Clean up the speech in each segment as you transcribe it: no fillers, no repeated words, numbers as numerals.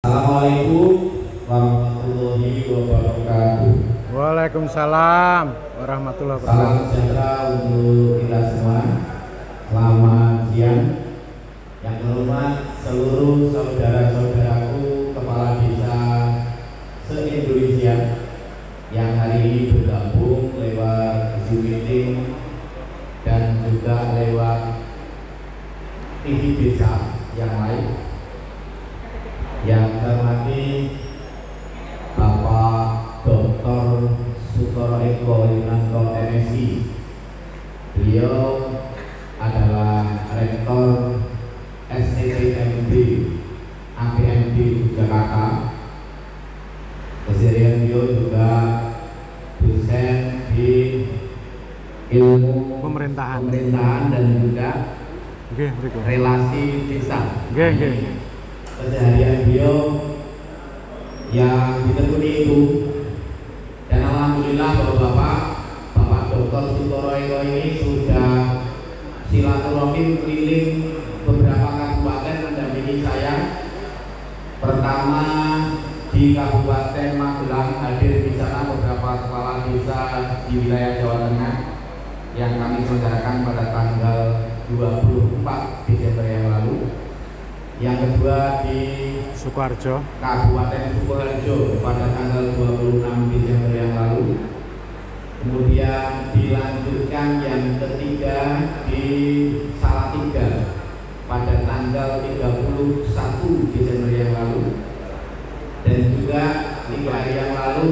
Assalamualaikum warahmatullahi wabarakatuh. Waalaikumsalam warahmatullahi Salam wabarakatuh. sejahtera untuk kita semua. Selamat siang. Yang terhormat seluruh saudara-saudaraku kepala desa se-Indonesia yang hari ini bergabung lewat Zoom meeting dan juga lewat TV desa yang lain. Yang terhormati Bapak Dr. Sutoro Eko Yunanto MSI. Beliau adalah Rektor STTMB APMD Jakarta. Keseharian beliau juga dosen di ilmu pemerintahan dan juga relasi desa. Keseharian beliau yang ditekuni itu, dan alhamdulillah Bapak Dr. Sutoro Eko ini sudah silaturahim keliling beberapa kabupaten mendampingi saya. Pertama di Kabupaten Magelang, hadir di sana beberapa kepala desa di wilayah Jawa Tengah yang kami selenggarakan pada tanggal 24 Desember yang lalu. Yang kedua di Sukoharjo, Kabupaten Sukoharjo pada tanggal 26 Desember yang lalu. Kemudian dilanjutkan yang ketiga di Salatiga pada tanggal 31 Desember yang lalu. Dan juga 3 hari yang lalu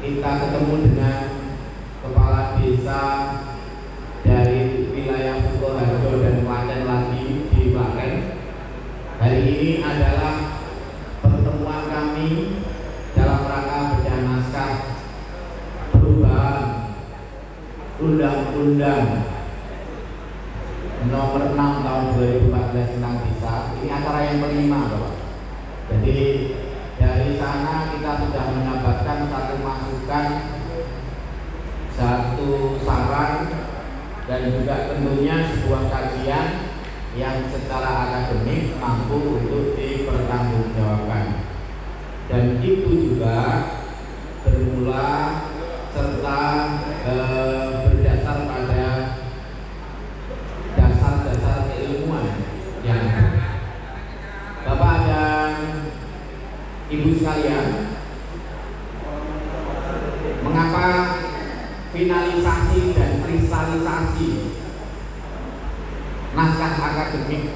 kita ketemu dengan kepala desa dari wilayah Sukoharjo dan Klaten lagi di Klaten. Hari ini adalah pertemuan kami dalam rangka bedah naskah perubahan Undang-Undang Nomor 6 Tahun 2014 tentang desa. Ini acara yang kelima, Bapak. Jadi dari sana kita sudah mendapatkan satu masukan, satu saran, dan juga tentunya sebuah kajian yang secara akademik mampu untuk dipertanggungjawabkan. Dan itu juga bermula serta berdasar pada dasar-dasar keilmuan yang Bapak dan Ibu sekalian, mengapa finalisasi dan kristalisasi naskah akademik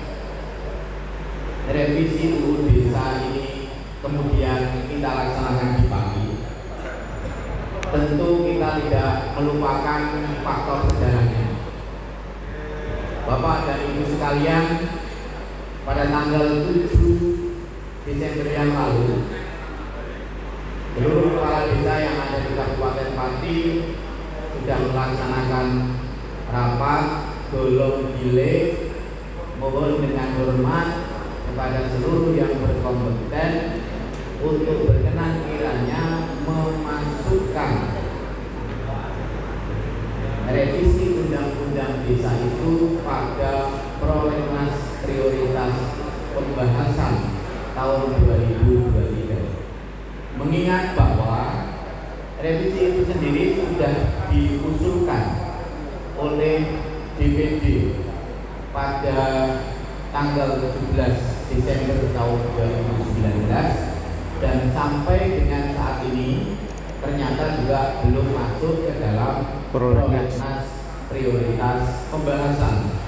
revisi UU Desa ini kemudian kita laksanakan di pagi? Tentu kita tidak melupakan faktor sejarahnya. Bapak dan Ibu sekalian, pada tanggal 7 Desember yang lalu, seluruh kepala desa yang ada di Kabupaten Pati sudah melaksanakan rapat golong gile, mohon dengan hormat kepada seluruh yang berkompeten untuk berkenan kiranya memasukkan revisi undang-undang desa itu pada prolegnas prioritas pembahasan tahun 2023. Mengingat bahwa revisi itu sendiri sudah diusulkan oleh DPD pada tanggal 17 Desember tahun 2019 dan sampai dengan saat ini ternyata juga belum masuk ke dalam prolegnas prioritas pembahasan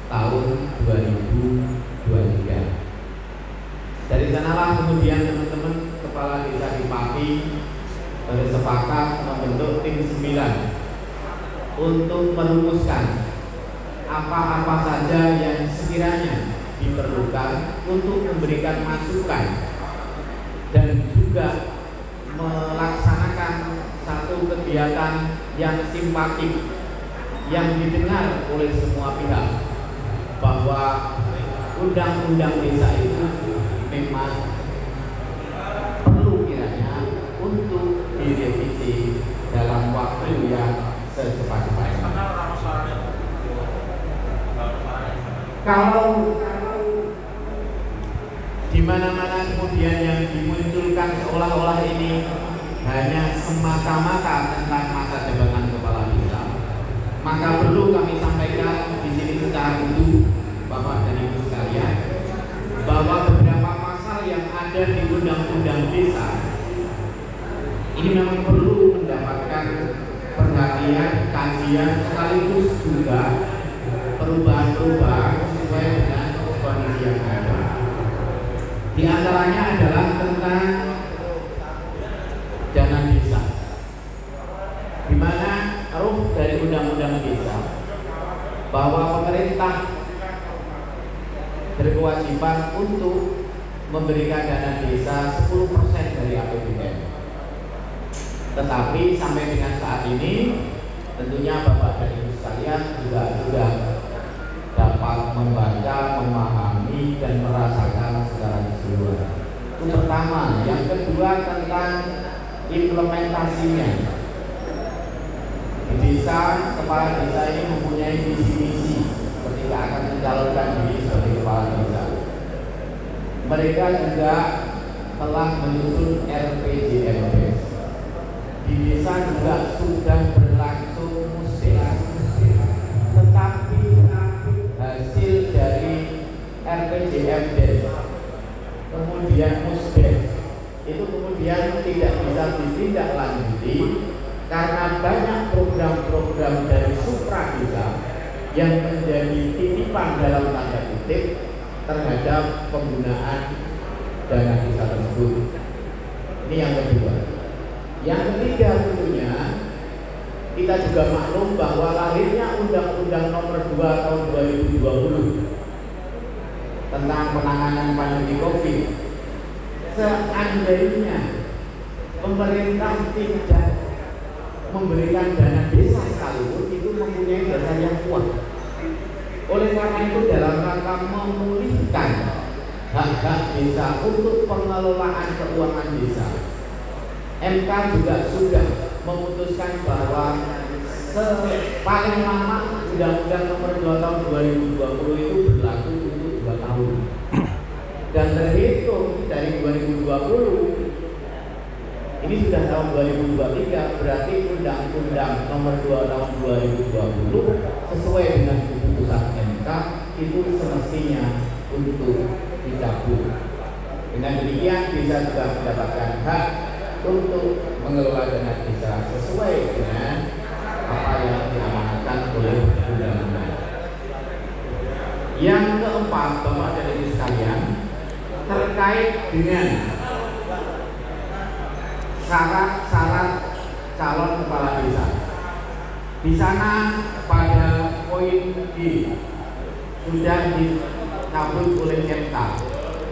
tahun 2023. Dari sanalah kemudian teman-teman kepala desa di Pati bersepakat membentuk tim 9 untuk merumuskan apa-apa saja yang sekiranya diperlukan untuk memberikan masukan dan juga melaksanakan satu kegiatan yang simpatik yang didengar oleh semua pihak, bahwa undang-undang desa itu memang perlu kiranya untuk direvisi dalam waktu yang secepat-cepatnya. Kalau di mana-mana kemudian yang dimunculkan seolah-olah ini hanya semata-mata tentang masa jabatan kepala desa, maka perlu kami sampaikan di sini secara utuh, Bapak dan Ibu sekalian, bahwa beberapa pasal yang ada di Undang-Undang Desa ini memang perlu mendapatkan perhatian, kajian, sekaligus juga perubahan-perubahan sesuai dengan kondisi yang ada. Di antaranya adalah tentang dana desa, di mana ruh dari Undang-Undang Desa bahwa pemerintah berkewajiban untuk memberikan dana desa 10% dari APBN. Tetapi sampai dengan saat ini tentunya Bapak dan Ibu sekalian juga sudah dapat membaca, memahami dan merasakan secara keseluruhan. Itu pertama. Yang kedua tentang implementasinya. Di desa, kepala desa ini mempunyai visi-misi ketika akan mencalonkan diri sebagai kepala desa. Mereka juga telah menyusun RPJMD. Di desa juga sudah berlangsung musyawarah, tetapi hasil dari RPJMD kemudian musbeh itu kemudian tidak bisa ditindaklanjuti karena banyak program-program dari supra desa yang menjadi titipan dalam tanda kutip terhadap penggunaan dana desa tersebut. Ini yang kedua. Yang ketiga tentunya kita juga maklum bahwa lahirnya Undang-Undang Nomor 2 Tahun 2020 tentang penanganan pandemi COVID. Seandainya pemerintah tidak memberikan dana desa sekalipun, itu mempunyai dasar yang kuat. Oleh karena itu dalam rangka memulihkan hak-hak desa untuk pengelolaan keuangan desa, MK juga sudah memutuskan bahwa paling lama Undang-Undang Nomor 2 Tahun 2020 itu berlaku untuk 2 tahun. Dan terhitung dari 2020 ini sudah tahun 2023, berarti Undang-Undang Nomor 2 Tahun 2020 sesuai dengan keputusan MK itu semestinya untuk dicabut. Dengan demikian bisa juga mendapatkan hak untuk mengelola dana desa sesuai dengan apa yang diamanatkan oleh undang-undang. Yang keempat, Bapak dan Ibu sekalian, terkait dengan syarat-syarat calon kepala desa. Di sana pada poin D sudah dicabut oleh MK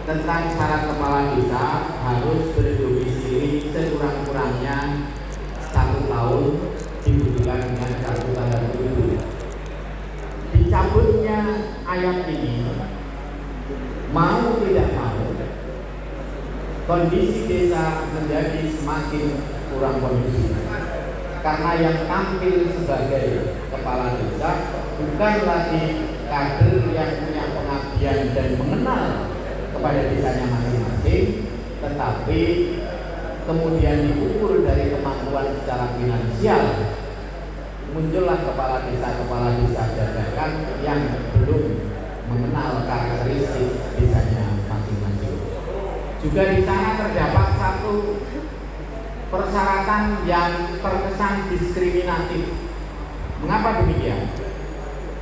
tentang syarat kepala desa harus berdomisili sekurang-kurangnya 1 tahun dibuktikan dengan kartu tanda penduduk. Dicabutnya ayat ini mau tidak mau kondisi desa menjadi semakin kurang kondusif karena yang tampil sebagai kepala desa bukan lagi kader yang punya pengabdian dan mengenal kepada desanya masing-masing, tetapi kemudian diukur dari kemampuan secara finansial. Muncullah kepala desa dadakan yang belum mengenal karakteristik desanya masing-masing. Juga di sana terdapat satu persyaratan yang terkesan diskriminatif. Mengapa demikian?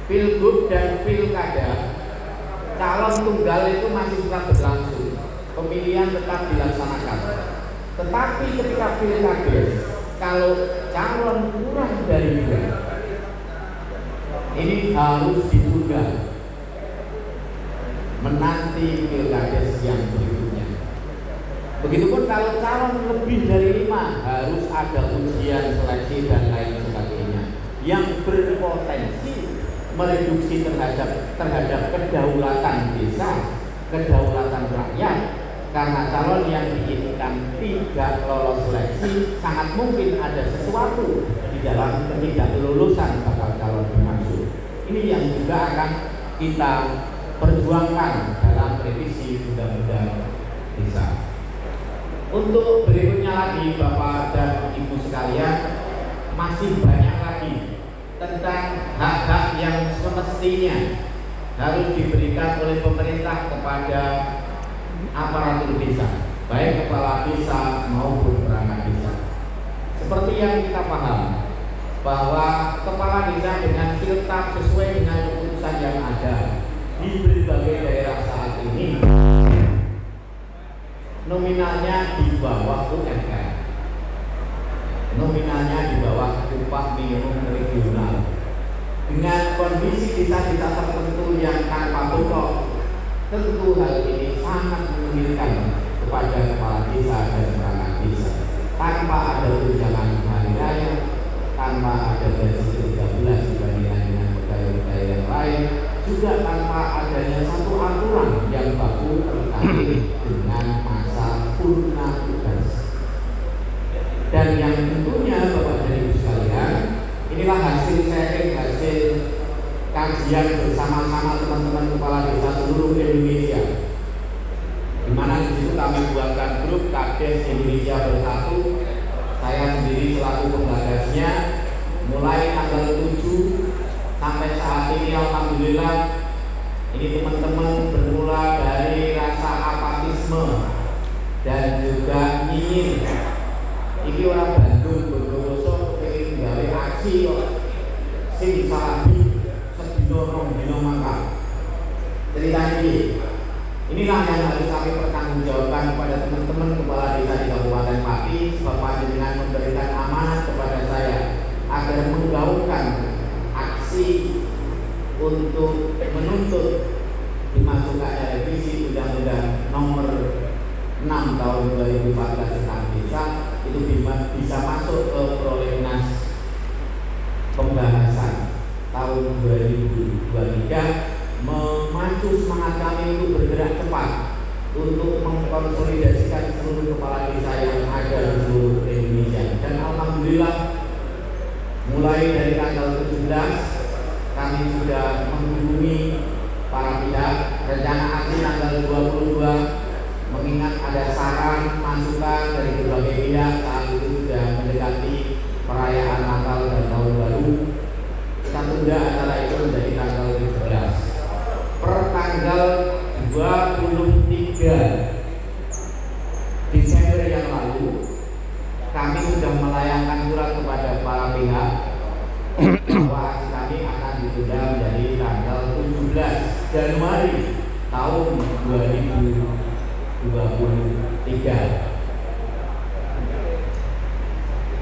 Pilgub dan pilkada calon tunggal itu masih tetap berlangsung, pemilihan tetap dilaksanakan. Tetapi ketika pilkades, kalau calon kurang dari 2, ini harus ditunda menanti pilkades yang berikutnya. Begitupun kalau calon lebih dari 5, harus ada ujian seleksi dan lain sebagainya yang berpotensi mereduksi terhadap kedaulatan desa, kedaulatan rakyat. Karena calon yang diinginkan tidak lolos seleksi, sangat mungkin ada sesuatu di dalam ketidaklulusan bakal calon dimaksud. Ini yang juga akan kita perjuangkan dalam revisi undang-undang desa. Untuk berikutnya lagi Bapak dan Ibu sekalian, masih banyak lagi tentang hak-hak yang semestinya harus diberikan oleh pemerintah kepada aparatur desa, baik kepala desa maupun perangkat desa. Seperti yang kita paham bahwa kepala desa dengan siltap sesuai dengan keputusan yang ada di berbagai daerah saat ini nominalnya di bawah UMR, nominalnya di bawah upah minimum regional. Dengan kondisi desa-desa tertentu yang tanpa bentuk, tentu hal ini sangat menyulitkan kepada kepala desa dan perangkat desa. Tanpa ada tunjangan hari raya, tanpa ada gaji 13 dibandingkan dengan pegawai-pegawai yang lain, juga tanpa adanya satu aturan yang baku terkait dengan masa purna tugas. Dan yang tentunya Bapak dan Ibu sekalian, inilah hasil sharing, hasil kajian bersama-sama teman-teman kepala desa seluruh Indonesia, di mana di situ kami buatkan grup Kades Indonesia Bersatu. Saya sendiri selaku penggagasnya, mulai tanggal 7 sampai saat ini alhamdulillah ini teman-teman bermula dari rasa apatisme dan juga ingin ini orang Bandung Bondowoso pengen gawe aksi kok sing salahi sedina rong dina mangkat. Cerita inilah yang harus kami pertanggungjawabkan kepada teman-teman kepala desa di Kabupaten Pati, sebab panjenengan memberikan amanat kepada saya agar menggaungkan aksi untuk menuntut dimasukkannya revisi Undang-Undang Nomor 6 Tahun 2014 tentang desa itu bisa masuk ke prolegnas pembahasan tahun 2023, memacu semangat kami untuk bergerak cepat untuk mengkonsolidasikan seluruh kepala desa yang ada di seluruh Indonesia. Dan alhamdulillah mulai dari tanggal 17 kami sudah menghubungi para pihak. Rencana aksi tanggal 22 mengingat ada saran masukan dari berbagai pihak, saat itu sudah mendekati perayaan Natal dan Tahun Baru, kita tunda acara itu menjadi tanggal 17. Per tanggal 23 Desember yang lalu kami sudah melayangkan surat kepada para pihak bahwa aksi kami akan ditunda menjadi tanggal 17 Januari tahun 2023.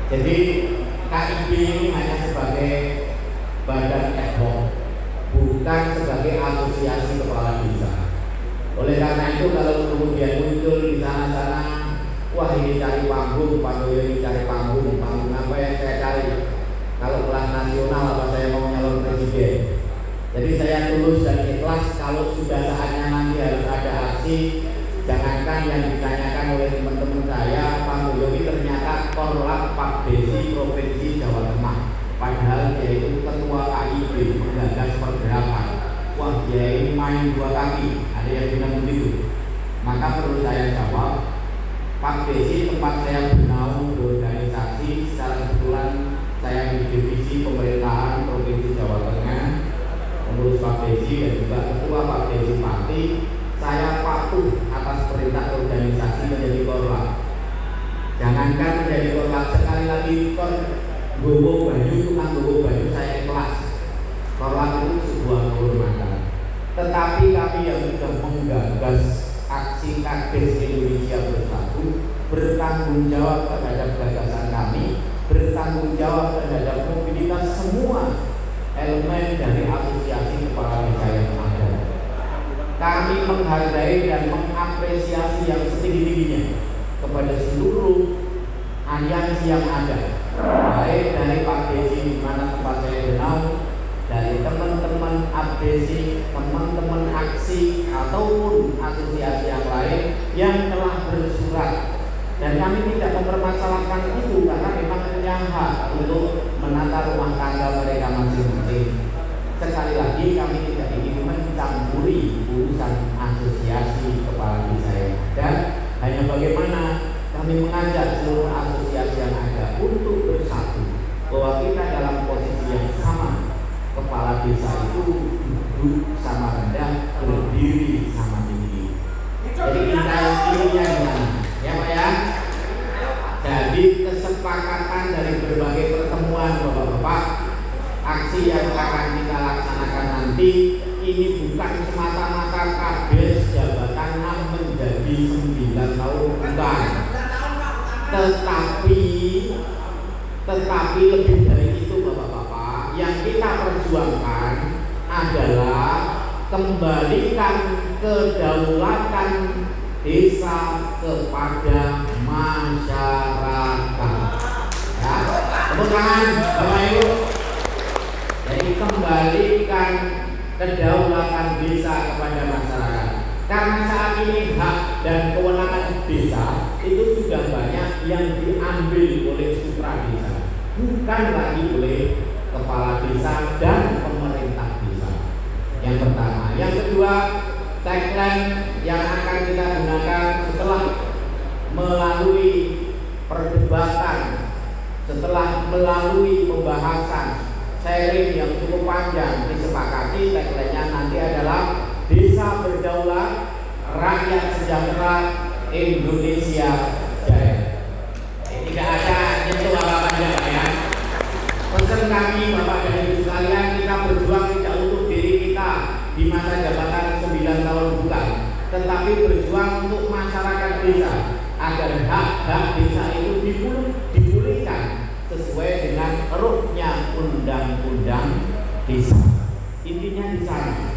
Jadi KIB ini hanya sebagai badan ad hoc, bukan sebagai asosiasi kepala desa. Oleh karena itu kalau kemudian muncul di sana-sana, wah ini cari panggung, Pak Doyo ini cari panggung, panggung apa yang saya cari? Kalau kelas nasional apa saya mau nyalon presiden? Jadi saya tulus dan ikhlas kalau sudah saatnya nanti harus ada aksi. Jangankan yang ditanyakan oleh teman-teman saya, Pak Doyo ini ternyata korlap Pak Desi Provinsi Jawa Tengah, padahal dia itu ketua KIB menggagas pergerakan. Wah dia ini main dua kaki, ada yang bilang begitu. Maka perlu saya jawab, Pak Desi tempat saya bernaung berorganisasi, secara kebetulan saya di divisi pemerintahan Provinsi Jawa Tengah, pengurus Pak Desi dan juga ketua Pak Desi Pati. Saya patuh atas perintah organisasi menjadi korlap. Jangankan menjadi korlap, sekali lagi gowo baju, tukang gowo baju saya ikhlas. Korlap itu sebuah kehormatan. Tetapi kami yang sudah menggagas aksi Kades Indonesia Bersatu bertanggung jawab terhadap gagasan kami, bertanggung jawab terhadap mobilitas semua elemen dari asosiasi kepala desa yang ada. Kami menghargai dan mengapresiasi yang setinggi-tingginya kepada seluruh aliansi yang ada, baik dari Pak Desi di mana tempat saya bernaung, dari teman-teman abdesi, teman-teman aksi ataupun asosiasi yang lain yang telah bersurat. Dan kami tidak mempermasalahkan itu karena memang punya hak untuk menata rumah tangga mereka masing-masing. Sekali lagi kami tidak ingin mencampuri urusan asosiasi kepala desa yang ada, hanya bagaimana kami mengajak seluruh asosiasi yang ada untuk bersatu bahwa kita dalam posisi yang sama. Kepala desa itu duduk sama rendah, berdiri sama tinggi. Jadi kita ininya gimana? Ya Pak ya. Jadi kesepakatan dari berbagai pertemuan Bapak-bapak, aksi yang akan kita laksanakan nanti ini bukan semata-mata kades jabatan menjadi 9 tahun bukan, tetapi lebih dari itu Bapak-bapak, yang kita perjuangkan adalah kembalikan kedaulatan desa kepada masyarakat. Ya, tepuk tangan Bapak Ibu. Jadi kembalikan kedaulatan desa kepada masyarakat. Karena saat ini hak dan kewenangan desa itu sudah banyak yang diambil oleh sutra desa, bukan lagi oleh kepala desa dan pemerintah desa. Yang pertama, yang kedua, tagline yang akan kita gunakan setelah melalui perdebatan, setelah melalui pembahasan sharing yang cukup panjang, disepakati tagline-nya nanti adalah desa berdaulat, rakyat sejahtera, Indonesia jaya. Tidak ada nyentuh apa-apa ya. Pesan kami Bapak dan Ibu sekalian, kita berjuang tidak untuk diri kita di masa jabatan 9 tahun bukan, tetapi berjuang untuk masyarakat desa agar hak-hak desa itu dipulihkan sesuai dengan ruhnya undang-undang desa. Intinya di sana.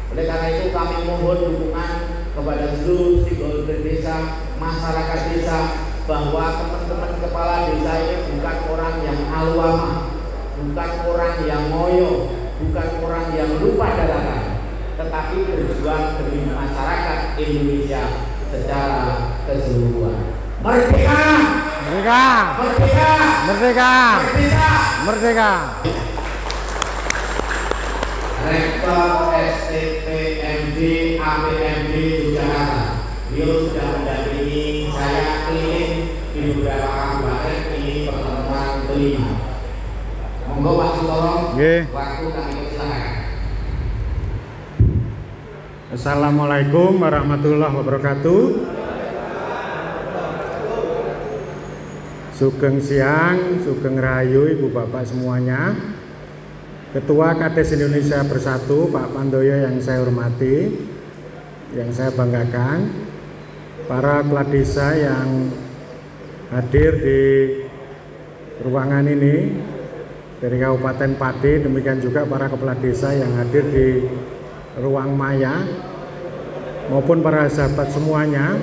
Oleh karena itu kami mohon dukungan kepada seluruh stakeholder desa, masyarakat desa, bahwa teman-teman kepala desa ini bukan orang yang alwama, bukan orang yang ngoyo, bukan orang yang lupa daratan, tetapi berjuang demi masyarakat Indonesia secara keseluruhan. Merdeka! Merdeka! Merdeka! Merdeka! Merdeka! Merdeka! Rektor STPMD APMD Jakarta, beliau sudah mendampingi saya keliling di beberapa kabupaten. Ini pertemuan kelima. Monggo Pak Sutoro, waktu kami silakan. Assalamualaikum warahmatullahi wabarakatuh. Sugeng siang, sugeng rahayu Ibu Bapak semuanya. Ketua Kades Indonesia Bersatu Pak Pandoyo yang saya hormati, yang saya banggakan, para kepala desa yang hadir di ruangan ini dari Kabupaten Pati, demikian juga para kepala desa yang hadir di ruang maya, maupun para sahabat semuanya,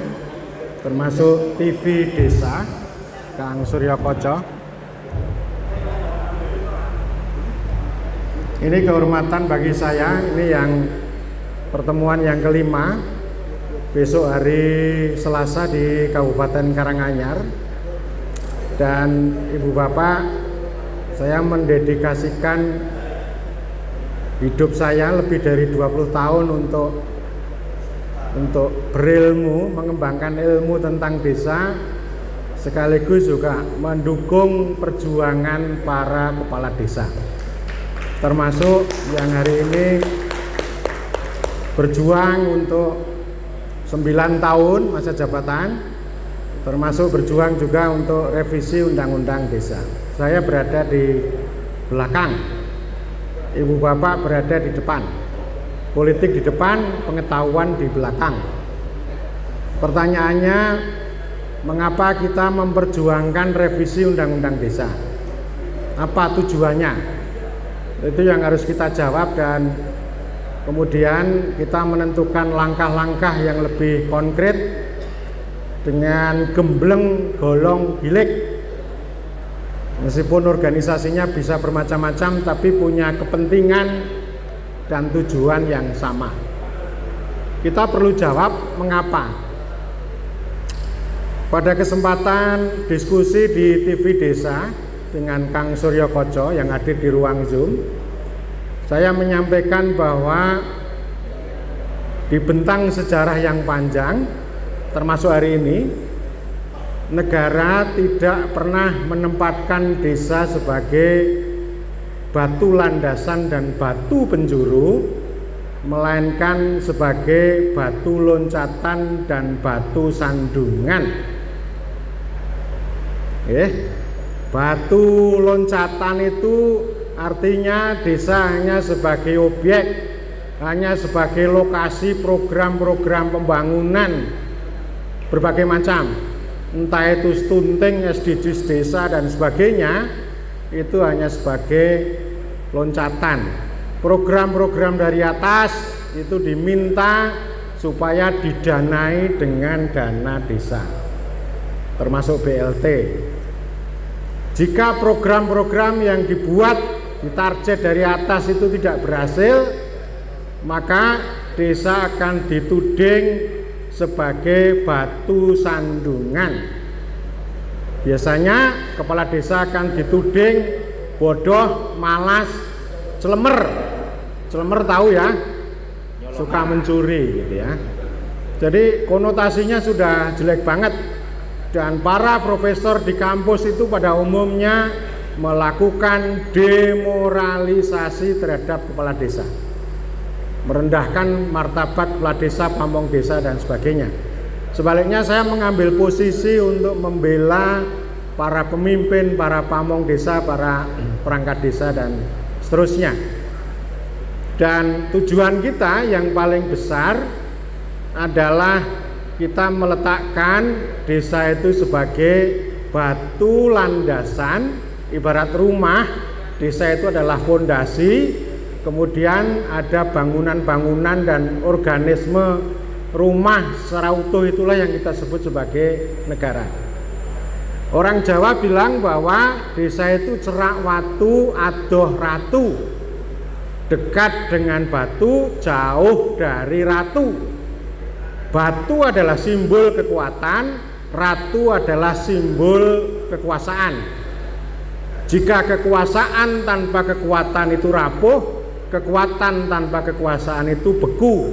termasuk TV Desa Kang Surya Koco. Ini kehormatan bagi saya, ini yang pertemuan yang kelima, besok hari Selasa di Kabupaten Karanganyar. Dan Ibu Bapak, saya mendedikasikan hidup saya lebih dari 20 tahun untuk berilmu, mengembangkan ilmu tentang desa, sekaligus juga mendukung perjuangan para kepala desa, termasuk yang hari ini berjuang untuk 9 tahun masa jabatan, termasuk berjuang juga untuk revisi undang-undang desa. Saya berada di belakang, Ibu Bapak berada di depan. Politik di depan, pengetahuan di belakang. Pertanyaannya, mengapa kita memperjuangkan revisi undang-undang desa? Apa tujuannya? Itu yang harus kita jawab, dan kemudian kita menentukan langkah-langkah yang lebih konkret dengan gembleng golong gilik. Meskipun organisasinya bisa bermacam-macam, tapi punya kepentingan dan tujuan yang sama. Kita perlu jawab mengapa. Pada kesempatan diskusi di TV Desa dengan Kang Surya Koco yang hadir di ruang Zoom, saya menyampaikan bahwa di bentang sejarah yang panjang, termasuk hari ini, negara tidak pernah menempatkan desa sebagai batu landasan dan batu penjuru, melainkan sebagai batu loncatan dan batu sandungan. Batu loncatan itu artinya desa hanya sebagai objek, hanya sebagai lokasi program-program pembangunan berbagai macam, entah itu stunting, SDGs desa dan sebagainya, itu hanya sebagai loncatan. Program-program dari atas itu diminta supaya didanai dengan dana desa, termasuk BLT. Jika program-program yang dibuat ditarget dari atas itu tidak berhasil, maka desa akan dituding sebagai batu sandungan. Biasanya kepala desa akan dituding bodoh, malas, celemer. Celemer tahu ya, suka mencuri gitu ya. Jadi konotasinya sudah jelek banget. Dan para profesor di kampus itu pada umumnya melakukan demoralisasi terhadap kepala desa, merendahkan martabat kepala desa, pamong desa dan sebagainya. Sebaliknya saya mengambil posisi untuk membela para pemimpin, para pamong desa, para perangkat desa dan seterusnya. Dan tujuan kita yang paling besar adalah kita meletakkan desa itu sebagai batu landasan, ibarat rumah. Desa itu adalah fondasi, kemudian ada bangunan-bangunan dan organisme rumah secara utuh, itulah yang kita sebut sebagai negara. Orang Jawa bilang bahwa desa itu cerak watu adoh ratu, dekat dengan batu, jauh dari ratu. Batu adalah simbol kekuatan, ratu adalah simbol kekuasaan. Jika kekuasaan tanpa kekuatan itu rapuh, kekuatan tanpa kekuasaan itu beku.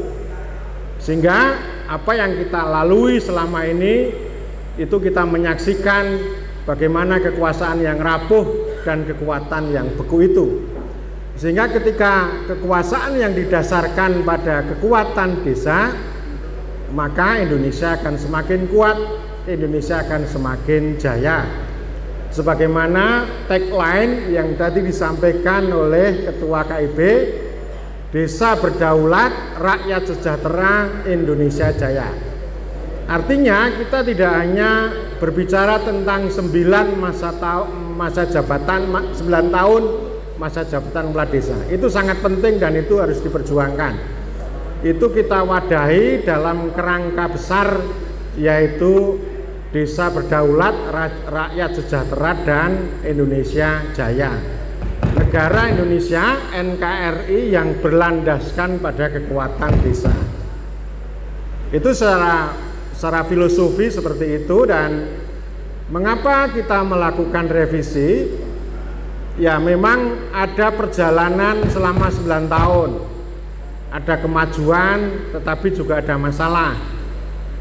Sehingga apa yang kita lalui selama ini itu kita menyaksikan bagaimana kekuasaan yang rapuh dan kekuatan yang beku itu. Sehingga ketika kekuasaan yang didasarkan pada kekuatan desa, maka Indonesia akan semakin kuat, Indonesia akan semakin jaya. Sebagaimana tagline yang tadi disampaikan oleh Ketua KIB, desa berdaulat, rakyat sejahtera, Indonesia jaya. Artinya kita tidak hanya berbicara tentang 9 tahun masa jabatan kepala desa. Itu sangat penting dan itu harus diperjuangkan. Itu kita wadahi dalam kerangka besar, yaitu desa berdaulat, rakyat sejahtera dan Indonesia jaya. Negara Indonesia NKRI yang berlandaskan pada kekuatan desa. Itu secara filosofi seperti itu. Dan mengapa kita melakukan revisi? Ya memang ada perjalanan selama 9 tahun. Ada kemajuan, tetapi juga ada masalah.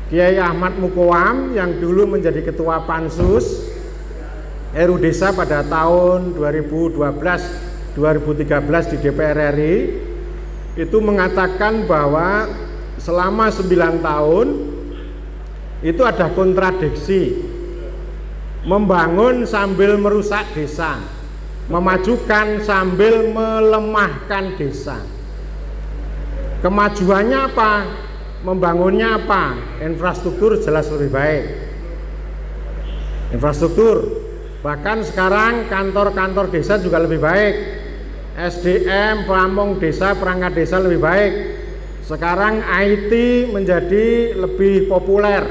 Kiai Ahmad Mukoam yang dulu menjadi ketua Pansus RU Desa pada tahun 2012-2013 di DPR RI itu mengatakan bahwa selama 9 tahun itu ada kontradiksi, membangun sambil merusak desa, memajukan sambil melemahkan desa. Kemajuannya apa? Membangunnya apa? Infrastruktur jelas lebih baik. Infrastruktur, bahkan sekarang kantor-kantor desa juga lebih baik. SDM, pamong desa, perangkat desa lebih baik. Sekarang IT menjadi lebih populer.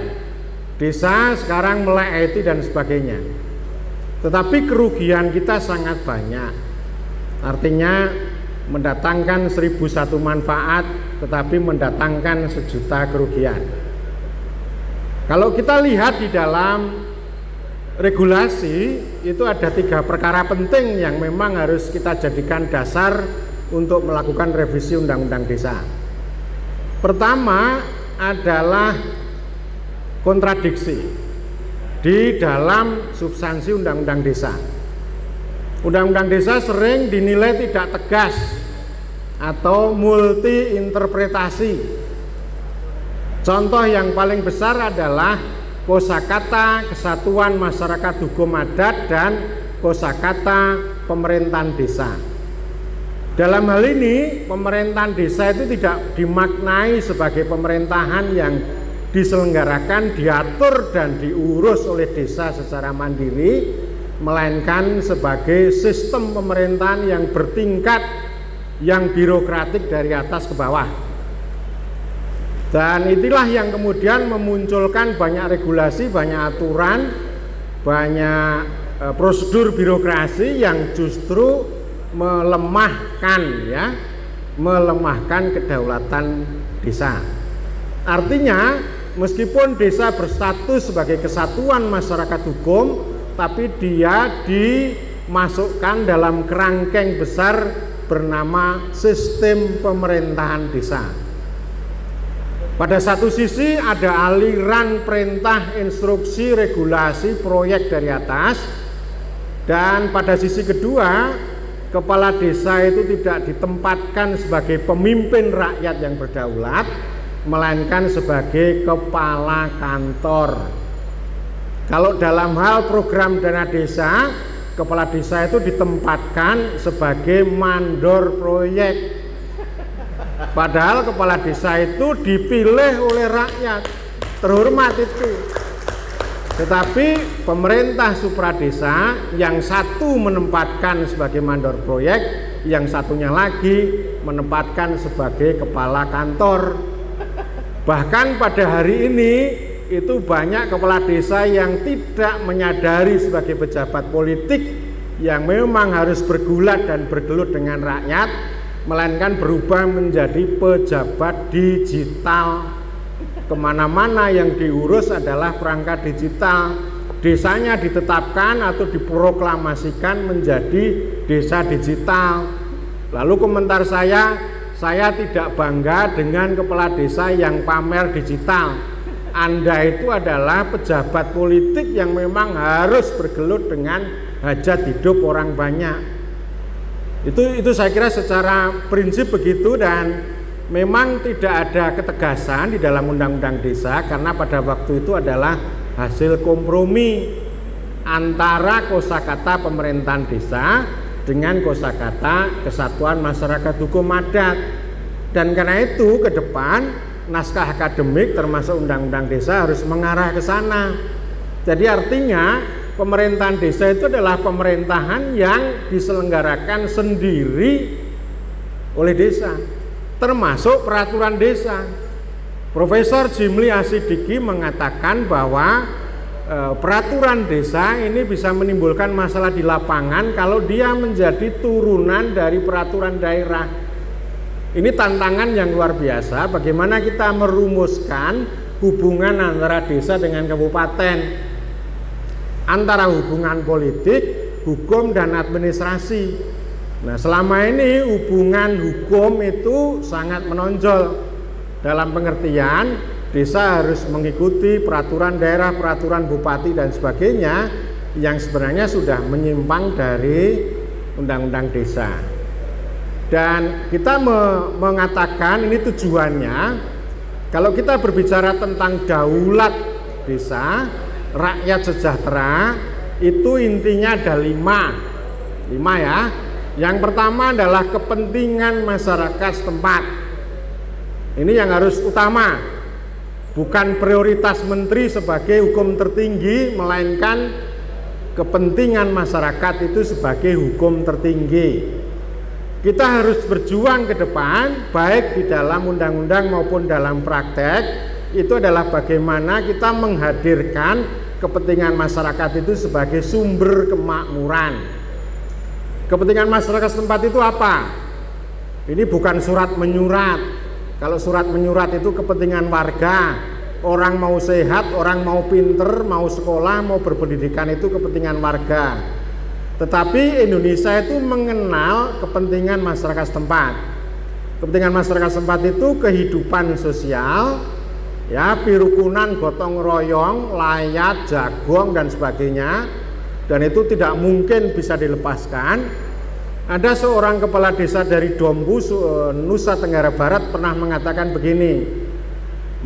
Desa sekarang melek IT dan sebagainya. Tetapi kerugian kita sangat banyak. Artinya mendatangkan 1001 manfaat, tetapi mendatangkan 1.000.000 kerugian. Kalau kita lihat di dalam regulasi, itu ada 3 perkara penting yang memang harus kita jadikan dasar untuk melakukan revisi Undang-Undang Desa. Pertama adalah kontradiksi. di dalam substansi Undang-Undang Desa. Undang-Undang Desa sering dinilai tidak tegas atau multi interpretasi. Contoh yang paling besar adalah kosakata Kesatuan Masyarakat Hukum Adat dan kosakata pemerintahan desa. Dalam hal ini, pemerintahan desa itu tidak dimaknai sebagai pemerintahan yang diselenggarakan, diatur dan diurus oleh desa secara mandiri, melainkan sebagai sistem pemerintahan yang bertingkat, yang birokratik dari atas ke bawah. Dan itulah yang kemudian memunculkan banyak regulasi, banyak aturan, banyak prosedur birokrasi yang justru melemahkan kedaulatan desa. Artinya, meskipun desa berstatus sebagai kesatuan masyarakat hukum, tapi dia dimasukkan dalam kerangkeng besar bernama sistem pemerintahan desa. Pada satu sisi ada aliran perintah, instruksi, regulasi, proyek dari atas, dan pada sisi kedua kepala desa itu tidak ditempatkan sebagai pemimpin rakyat yang berdaulat, melainkan sebagai kepala kantor. Kalau dalam hal program dana desa, kepala desa itu ditempatkan sebagai mandor proyek. Padahal kepala desa itu dipilih oleh rakyat, terhormat itu. Tetapi pemerintah supradesa yang satu menempatkan sebagai mandor proyek, yang satunya lagi menempatkan sebagai kepala kantor. Bahkan pada hari ini itu banyak kepala desa yang tidak menyadari sebagai pejabat politik yang memang harus bergulat dan bergelut dengan rakyat, melainkan berubah menjadi pejabat digital. Kemana-mana yang diurus adalah perangkat digital. Desanya ditetapkan atau diproklamasikan menjadi desa digital. Lalu komentar saya tidak bangga dengan kepala desa yang pamer digital. Anda itu adalah pejabat politik yang memang harus bergelut dengan hajat hidup orang banyak. Itu saya kira secara prinsip begitu, dan memang tidak ada ketegasan di dalam undang-undang desa karena pada waktu itu adalah hasil kompromi antara kosakata pemerintahan desa dengan kosakata Kesatuan Masyarakat Hukum Adat. Dan karena itu ke depan naskah akademik termasuk undang-undang desa harus mengarah ke sana. Jadi artinya pemerintahan desa itu adalah pemerintahan yang diselenggarakan sendiri oleh desa, termasuk peraturan desa. Profesor Jimli Asidiki mengatakan bahwa peraturan desa ini bisa menimbulkan masalah di lapangan kalau dia menjadi turunan dari peraturan daerah. Ini tantangan yang luar biasa, bagaimana kita merumuskan hubungan antara desa dengan kabupaten, antara hubungan politik, hukum, dan administrasi. Nah, selama ini hubungan hukum itu sangat menonjol dalam pengertian desa harus mengikuti peraturan daerah, peraturan bupati, dan sebagainya yang sebenarnya sudah menyimpang dari undang-undang desa. Dan kita mengatakan ini tujuannya, kalau kita berbicara tentang daulat desa, rakyat sejahtera, itu intinya ada lima ya. Yang pertama adalah kepentingan masyarakat setempat. Ini yang harus utama, bukan prioritas menteri sebagai hukum tertinggi, melainkan kepentingan masyarakat itu sebagai hukum tertinggi. Kita harus berjuang ke depan, baik di dalam undang-undang maupun dalam praktek, itu adalah bagaimana kita menghadirkan kepentingan masyarakat itu sebagai sumber kemakmuran. Kepentingan masyarakat setempat itu apa? Ini bukan surat menyurat. Kalau surat menyurat itu kepentingan warga. Orang mau sehat, orang mau pinter, mau sekolah, mau berpendidikan, itu kepentingan warga. Tetapi Indonesia itu mengenal kepentingan masyarakat setempat. Kepentingan masyarakat setempat itu kehidupan sosial, ya, pirukunan, gotong royong, layat, jagung dan sebagainya, dan itu tidak mungkin bisa dilepaskan. Ada seorang kepala desa dari Dompu, Nusa Tenggara Barat pernah mengatakan begini,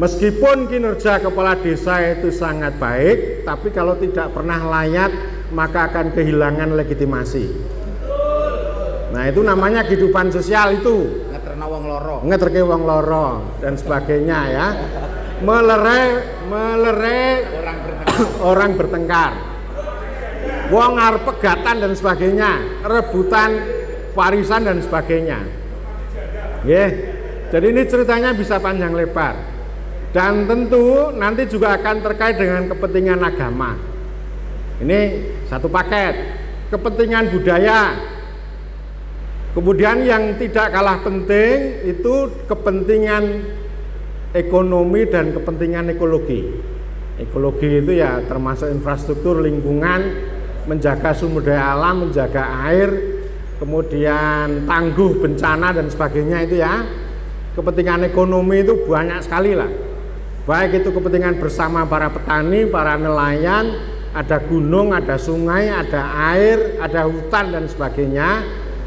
meskipun kinerja kepala desa itu sangat baik, tapi kalau tidak pernah layat maka akan kehilangan legitimasi. Nah, itu namanya kehidupan sosial itu. Ngeterno wong loro. Ngeterke wong loro dan sebagainya ya. Melerai orang bertengkar. Wong arep pegatan dan sebagainya, rebutan warisan dan sebagainya. Yeah. Jadi ini ceritanya bisa panjang lebar. Dan tentu nanti juga akan terkait dengan kepentingan agama. Ini satu paket. Kepentingan budaya. Kemudian yang tidak kalah penting itu kepentingan ekonomi dan kepentingan ekologi. Ekologi itu ya termasuk infrastruktur lingkungan, menjaga sumber daya alam, menjaga air, kemudian tangguh bencana dan sebagainya itu ya. Kepentingan ekonomi itu banyak sekali lah. Baik itu kepentingan bersama para petani, para nelayan, ada gunung, ada sungai, ada air, ada hutan dan sebagainya.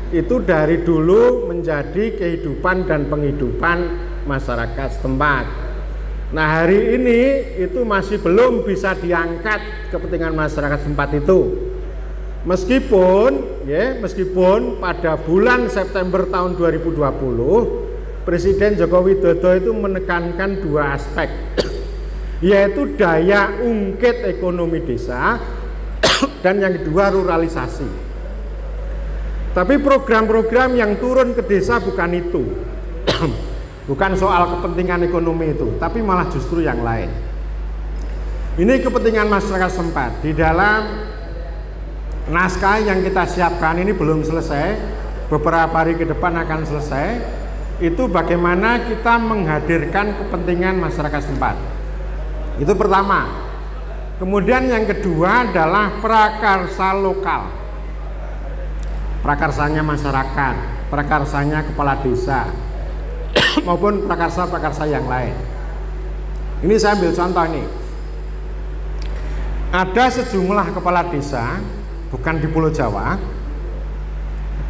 Itu dari dulu menjadi kehidupan dan penghidupan masyarakat setempat. Nah, hari ini itu masih belum bisa diangkat kepentingan masyarakat setempat itu. Meskipun pada bulan September tahun 2020 Presiden Joko Widodo itu menekankan dua aspek, yaitu daya ungkit ekonomi desa dan yang kedua ruralisasi. Tapi program-program yang turun ke desa bukan itu. Bukan soal kepentingan ekonomi itu, tapi malah justru yang lain. Ini kepentingan masyarakat setempat. Di dalam naskah yang kita siapkan ini belum selesai, beberapa hari ke depan akan selesai. Itu bagaimana kita menghadirkan kepentingan masyarakat setempat. Itu pertama. Kemudian yang kedua adalah prakarsa lokal. Prakarsanya masyarakat, prakarsanya kepala desa, maupun prakarsa-prakarsa yang lain. Ini saya ambil contoh ini. Ada sejumlah kepala desa, bukan di Pulau Jawa,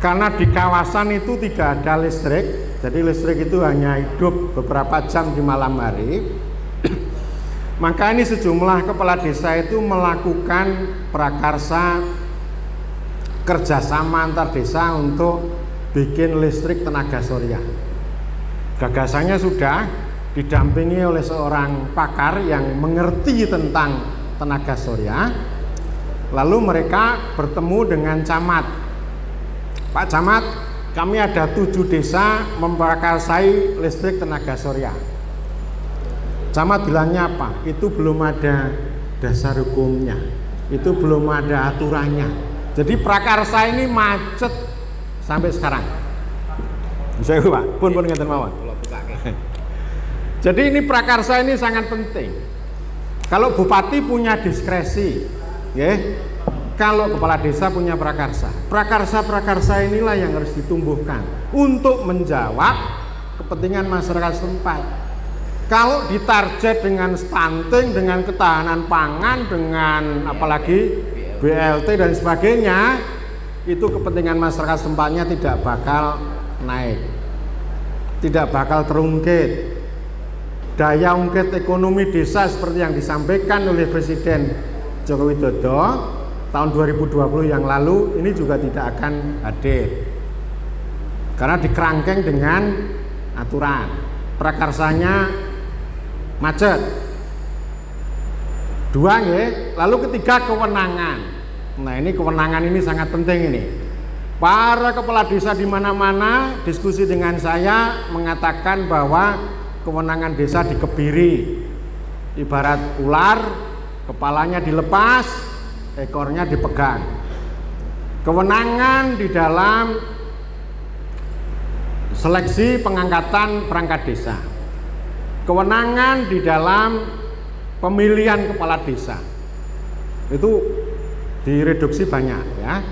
karena di kawasan itu tidak ada listrik, jadi listrik itu hanya hidup beberapa jam di malam hari. Maka ini sejumlah kepala desa itu melakukan prakarsa kerjasama antar desa untuk bikin listrik tenaga surya. Gagasannya sudah didampingi oleh seorang pakar yang mengerti tentang tenaga surya. Lalu mereka bertemu dengan camat. Pak Camat, kami ada 7 desa memprakarsai listrik tenaga surya. Camat bilangnya apa? Itu belum ada dasar hukumnya, itu belum ada aturannya. Jadi prakarsa ini macet sampai sekarang. Saya Pak, pun ngeten mawon. Jadi ini prakarsa ini sangat penting. Kalau bupati punya diskresi, ya. Kalau kepala desa punya prakarsa. Prakarsa inilah yang harus ditumbuhkan untuk menjawab kepentingan masyarakat setempat. Kalau ditarget dengan stunting, dengan ketahanan pangan, dengan apalagi BLT dan sebagainya, itu kepentingan masyarakat tempatnya tidak bakal naik, tidak bakal terungkit. Daya ungkit ekonomi desa seperti yang disampaikan oleh Presiden Joko Widodo tahun 2020 yang lalu ini juga tidak akan hadir karena dikerangkeng dengan aturan. Prakarsanya macet. Dua ya, lalu ketiga kewenangan. Nah, ini kewenangan ini sangat penting ini. Para kepala desa di mana-mana diskusi dengan saya mengatakan bahwa kewenangan desa dikebiri. Ibarat ular, kepalanya dilepas, ekornya dipegang. Kewenangan di dalam seleksi pengangkatan perangkat desa. Kewenangan di dalam pemilihan kepala desa itu direduksi banyak ya.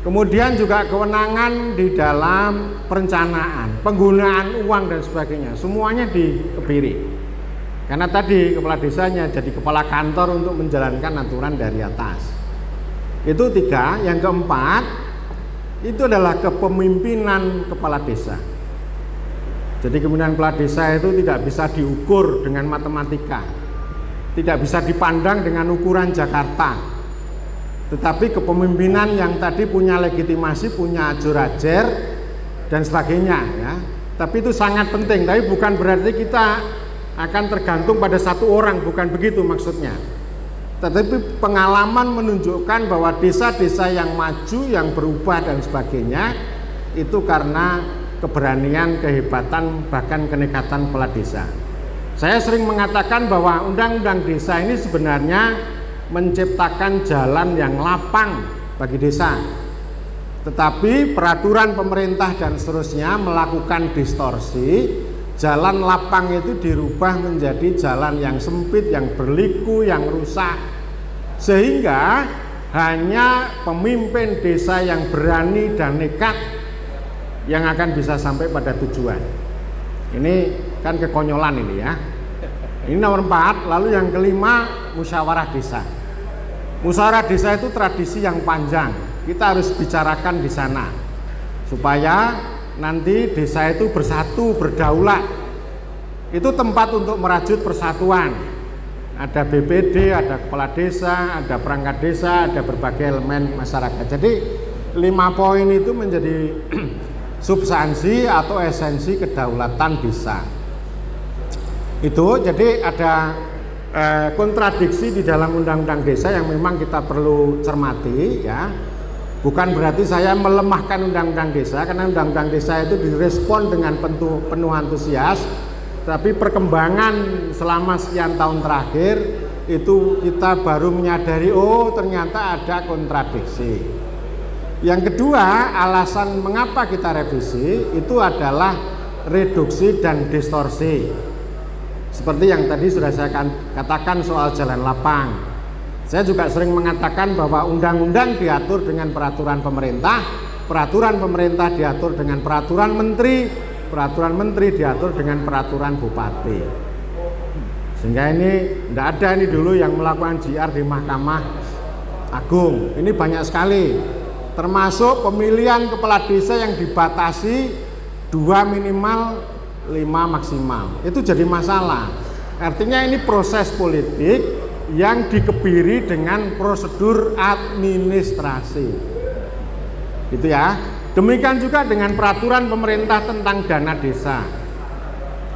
Kemudian juga kewenangan di dalam perencanaan, penggunaan uang dan sebagainya, semuanya dikebiri. Karena tadi kepala desanya jadi kepala kantor untuk menjalankan aturan dari atas. Itu 3. Yang keempat, itu adalah kepemimpinan kepala desa. Jadi kepemimpinan kepala desa itu tidak bisa diukur dengan matematika, tidak bisa dipandang dengan ukuran Jakarta. Tetapi kepemimpinan yang tadi punya legitimasi, punya ajur-ajer dan sebagainya ya. Tapi itu sangat penting, tapi bukan berarti kita akan tergantung pada satu orang, bukan begitu maksudnya. Tetapi pengalaman menunjukkan bahwa desa-desa yang maju, yang berubah dan sebagainya itu karena keberanian, kehebatan, bahkan kenekatan kepala desa. Saya sering mengatakan bahwa undang-undang desa ini sebenarnya menciptakan jalan yang lapang bagi desa. Tetapi peraturan pemerintah dan seterusnya melakukan distorsi, jalan lapang itu dirubah menjadi jalan yang sempit, yang berliku, yang rusak. Sehingga hanya pemimpin desa yang berani dan nekat yang akan bisa sampai pada tujuan. Ini kan kekonyolan ini ya. Ini nomor 4. Lalu yang kelima, musyawarah desa. Musyawarah desa itu tradisi yang panjang. Kita harus bicarakan di sana supaya nanti desa itu bersatu, berdaulat. Itu tempat untuk merajut persatuan. Ada BPD, ada kepala desa, ada perangkat desa, ada berbagai elemen masyarakat. Jadi 5 poin itu menjadi substansi atau esensi kedaulatan desa. Itu jadi ada kontradiksi di dalam undang-undang desa yang memang kita perlu cermati ya. Bukan berarti saya melemahkan undang-undang desa, karena undang-undang desa itu direspon dengan penuh antusias. Tapi perkembangan selama sekian tahun terakhir itu kita baru menyadari, oh ternyata ada kontradiksi. Yang kedua, alasan mengapa kita revisi itu adalah reduksi dan distorsi. Seperti yang tadi sudah saya katakan soal jalan lapang. Saya juga sering mengatakan bahwa undang-undang diatur dengan peraturan pemerintah diatur dengan peraturan menteri diatur dengan peraturan bupati. Sehingga ini tidak ada ini dulu yang melakukan JR di Mahkamah Agung. Ini banyak sekali. Termasuk pemilihan kepala desa yang dibatasi 2 minimal 5 maksimal. Itu jadi masalah. Artinya ini proses politik yang dikebiri dengan prosedur administrasi. Gitu ya. Demikian juga dengan peraturan pemerintah tentang dana desa.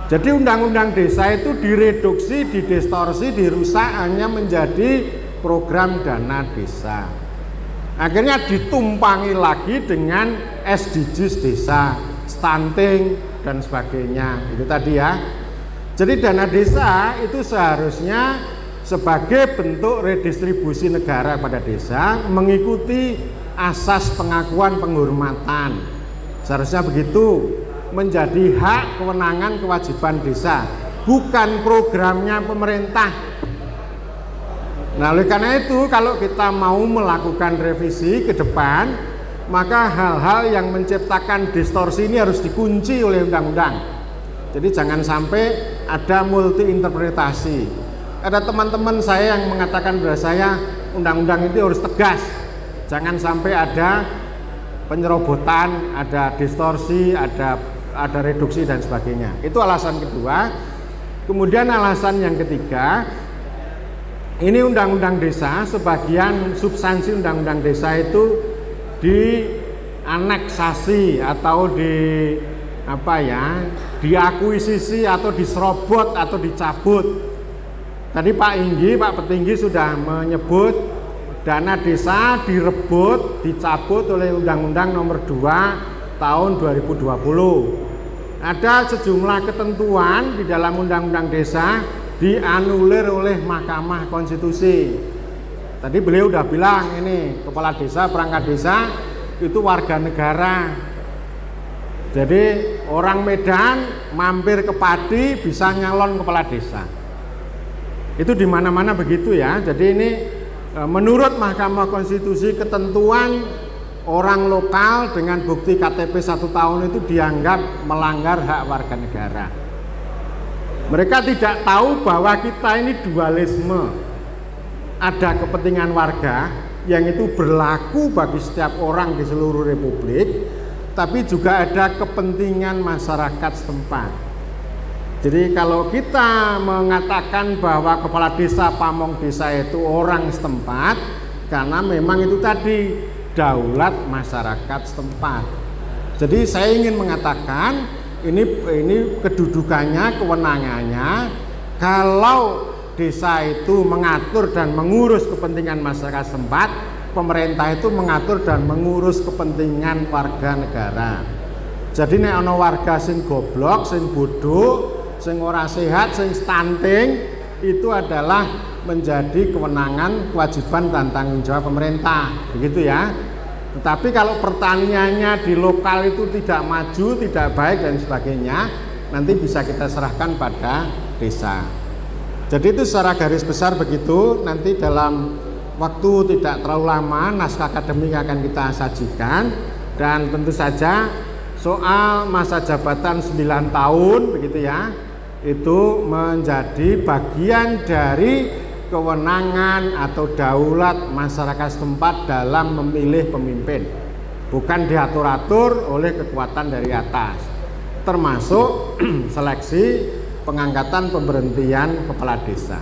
Jadi undang-undang desa itu direduksi, didistorsi, dirusak hanya menjadi program dana desa. Akhirnya ditumpangi lagi dengan SDGs desa, stunting dan sebagainya. Itu tadi ya. Jadi dana desa itu seharusnya sebagai bentuk redistribusi negara pada desa mengikuti asas pengakuan penghormatan. Seharusnya begitu, menjadi hak, kewenangan, kewajiban desa, bukan programnya pemerintah. Nah, oleh karena itu kalau kita mau melakukan revisi ke depan, maka hal-hal yang menciptakan distorsi ini harus dikunci oleh undang-undang. Jadi jangan sampai ada multi interpretasi. Ada teman-teman saya yang mengatakan kepada saya, undang-undang itu harus tegas. Jangan sampai ada penyerobotan, ada distorsi, ada reduksi dan sebagainya. Itu alasan kedua. Kemudian alasan yang ketiga, ini undang-undang desa, sebagian substansi undang-undang desa itu dianeksasi atau diakuisisi atau diserobot atau dicabut. Tadi Pak Petinggi sudah menyebut dana desa direbut, dicabut oleh Undang-Undang Nomor 2 Tahun 2020. Ada sejumlah ketentuan di dalam Undang-Undang Desa dianulir oleh Mahkamah Konstitusi. Tadi beliau udah bilang ini kepala desa, perangkat desa itu warga negara. Jadi orang Medan mampir ke Pati bisa nyalon kepala desa. Itu di mana-mana begitu ya. Jadi ini menurut Mahkamah Konstitusi ketentuan orang lokal dengan bukti KTP 1 tahun itu dianggap melanggar hak warga negara. Mereka tidak tahu bahwa kita ini dualisme. Ada kepentingan warga yang itu berlaku bagi setiap orang di seluruh republik, tapi juga ada kepentingan masyarakat setempat. Jadi kalau kita mengatakan bahwa kepala desa, pamong desa itu orang setempat, karena memang itu tadi daulat masyarakat setempat. Jadi saya ingin mengatakan ini kedudukannya, kewenangannya, kalau desa itu mengatur dan mengurus kepentingan masyarakat setempat, pemerintah itu mengatur dan mengurus kepentingan warga negara. Jadi nek ana warga sing goblok, sing bodoh, sing ora sehat, sing stunting, itu adalah menjadi kewenangan, kewajiban dan tanggung jawab pemerintah, begitu ya. Tetapi kalau pertaniannya di lokal itu tidak maju, tidak baik dan sebagainya, nanti bisa kita serahkan pada desa. Jadi itu secara garis besar begitu. Nanti dalam waktu tidak terlalu lama naskah akademik akan kita sajikan, dan tentu saja soal masa jabatan 9 tahun begitu ya, itu menjadi bagian dari kewenangan atau daulat masyarakat setempat dalam memilih pemimpin, bukan diatur-atur oleh kekuatan dari atas, termasuk seleksi pengangkatan pemberhentian kepala desa.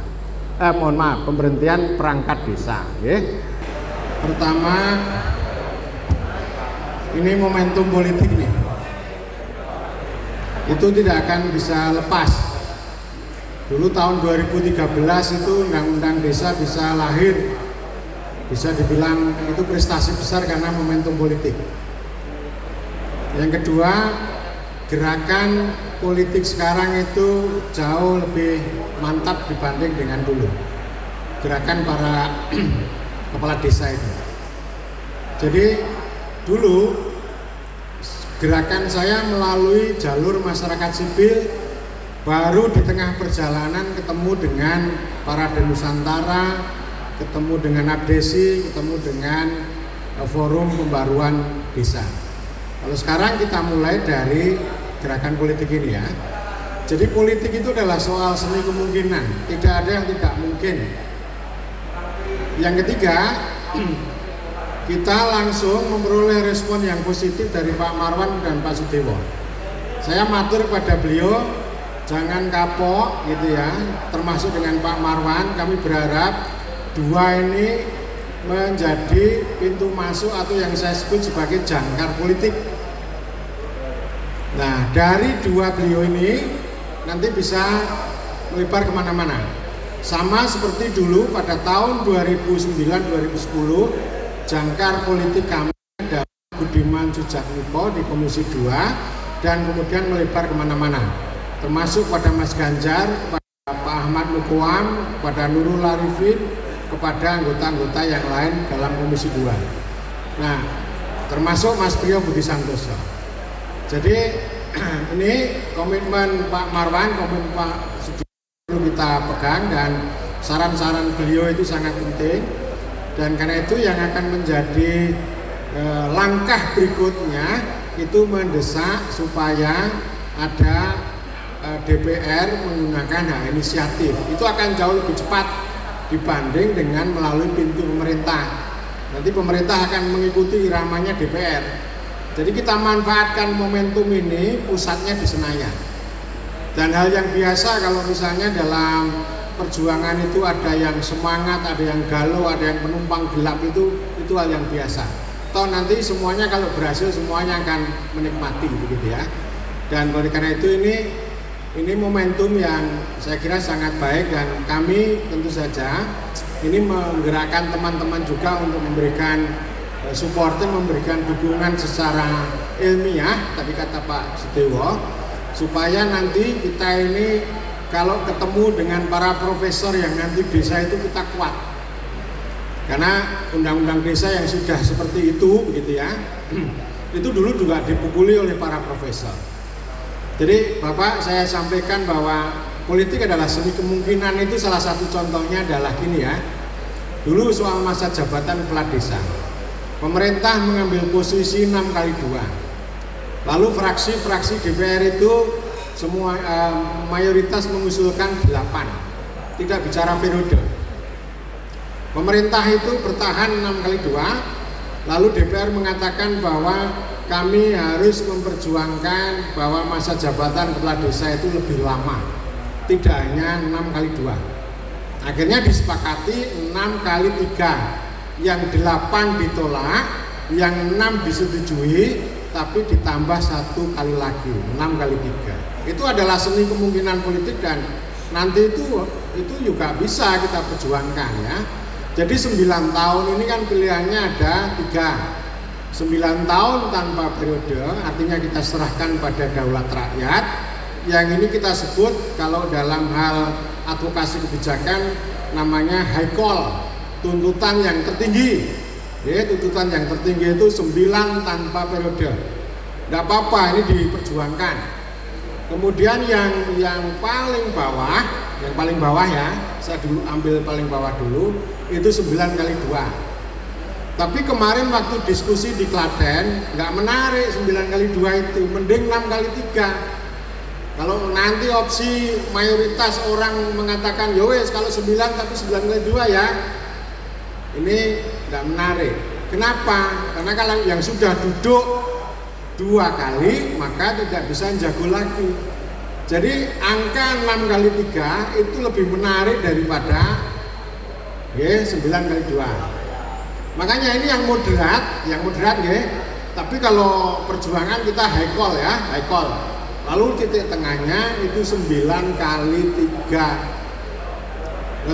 Pemberhentian perangkat desa. Okay. Pertama, ini momentum politik nih. Itu tidak akan bisa lepas. Dulu tahun 2013 itu undang-undang desa bisa lahir. Bisa dibilang itu prestasi besar karena momentum politik. Yang kedua, gerakan politik sekarang itu jauh lebih mantap dibanding dengan dulu. Gerakan para kepala desa itu. Jadi dulu gerakan saya melalui jalur masyarakat sipil, baru di tengah perjalanan ketemu dengan Parade Nusantara, ketemu dengan Abdesi, ketemu dengan forum pembaruan desa. Kalau sekarang kita mulai dari gerakan politik ini ya. Jadi politik itu adalah soal seni kemungkinan, tidak ada yang tidak mungkin. Yang ketiga, kita langsung memperoleh respon yang positif dari Pak Marwan dan Pak Sudewo. Saya matur kepada beliau, jangan kapok gitu ya, termasuk dengan Pak Marwan. Kami berharap dua ini menjadi pintu masuk atau yang saya sebut sebagai jangkar politik. Nah, dari dua beliau ini nanti bisa melebar kemana-mana. Sama seperti dulu pada tahun 2009-2010, jangkar politik kami ada Budiman Sujatmiko di Komisi 2 dan kemudian melebar kemana-mana, termasuk pada Mas Ganjar, kepada Pak Ahmad Mukoam, kepada Nurul Arifin, kepada anggota-anggota yang lain dalam Komisi 2. Nah, termasuk Mas Priyo Budi Santoso. Jadi ini komitmen Pak Marwan, komitmen Pak Sudewo kita pegang, dan saran-saran beliau itu sangat penting. Dan karena itu yang akan menjadi langkah berikutnya itu mendesak supaya ada DPR menggunakan hak inisiatif. Itu akan jauh lebih cepat dibanding dengan melalui pintu pemerintah. Nanti pemerintah akan mengikuti iramanya DPR. Jadi kita manfaatkan momentum ini, pusatnya di Senayan. Dan hal yang biasa kalau misalnya dalam perjuangan itu ada yang semangat, ada yang galau, ada yang penumpang gelap, itu hal yang biasa. Toh nanti semuanya kalau berhasil semuanya akan menikmati begitu ya. Dan oleh karena itu ini momentum yang saya kira sangat baik, dan kami tentu saja ini menggerakkan teman-teman juga untuk memberikan supporter, memberikan dukungan secara ilmiah, tadi kata Pak Sudewo, supaya nanti kita ini kalau ketemu dengan para profesor yang nanti desa itu kita kuat. Karena undang-undang desa yang sudah seperti itu begitu ya, itu dulu juga dipukuli oleh para profesor. Jadi Bapak, saya sampaikan bahwa politik adalah seni kemungkinan. Itu salah satu contohnya adalah gini ya. Dulu soal masa jabatan kepala desa, pemerintah mengambil posisi 6x2. Lalu fraksi-fraksi DPR itu semua mayoritas mengusulkan 8, tidak bicara periode. Pemerintah itu bertahan 6 kali 2, lalu DPR mengatakan bahwa kami harus memperjuangkan bahwa masa jabatan kepala desa itu lebih lama, tidak hanya 6 kali 2. Akhirnya disepakati 6 kali 3, yang 8 ditolak, yang 6 disetujui, tapi ditambah 1 kali lagi, 6 kali 3. Itu adalah seni kemungkinan politik dan nanti itu juga bisa kita perjuangkan ya. Jadi 9 tahun ini kan pilihannya ada 3. 9 tahun tanpa periode, artinya kita serahkan pada daulat rakyat. Yang ini kita sebut kalau dalam hal advokasi kebijakan namanya high call, tuntutan yang tertinggi. Ya, tuntutan yang tertinggi itu 9 tanpa periode. Tidak apa-apa, ini diperjuangkan. Kemudian yang paling bawah ya, saya dulu ambil paling bawah dulu, itu 9 kali 2. Tapi kemarin waktu diskusi di Klaten nggak menarik 9 kali 2 itu, mending 6 kali 3. Kalau nanti opsi mayoritas orang mengatakan yowes kalau 9 tapi 9 kali 2 ya, ini nggak menarik. Kenapa? Karena kalau yang sudah duduk 2 kali maka tidak bisa jago lagi. Jadi angka 6 kali 3 itu lebih menarik daripada 9 kali 2. Makanya ini yang moderat ya. Tapi kalau perjuangan kita high call ya, high call. Lalu titik tengahnya itu 9 kali 3.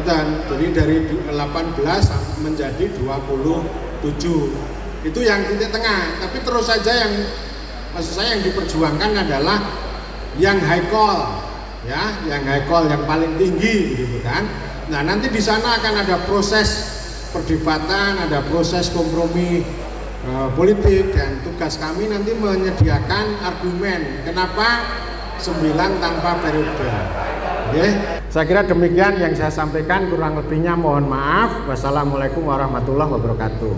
Jadi dari 18 menjadi 27. Itu yang titik tengah. Tapi terus saja yang maksud saya yang diperjuangkan adalah yang high call ya, yang high call yang paling tinggi gitu kan. Nah, nanti di sana akan ada proses perdebatan, ada proses kompromi politik, dan tugas kami nanti menyediakan argumen kenapa 9 tanpa periode. Saya kira demikian yang saya sampaikan, kurang lebihnya mohon maaf. Wassalamualaikum warahmatullahi wabarakatuh.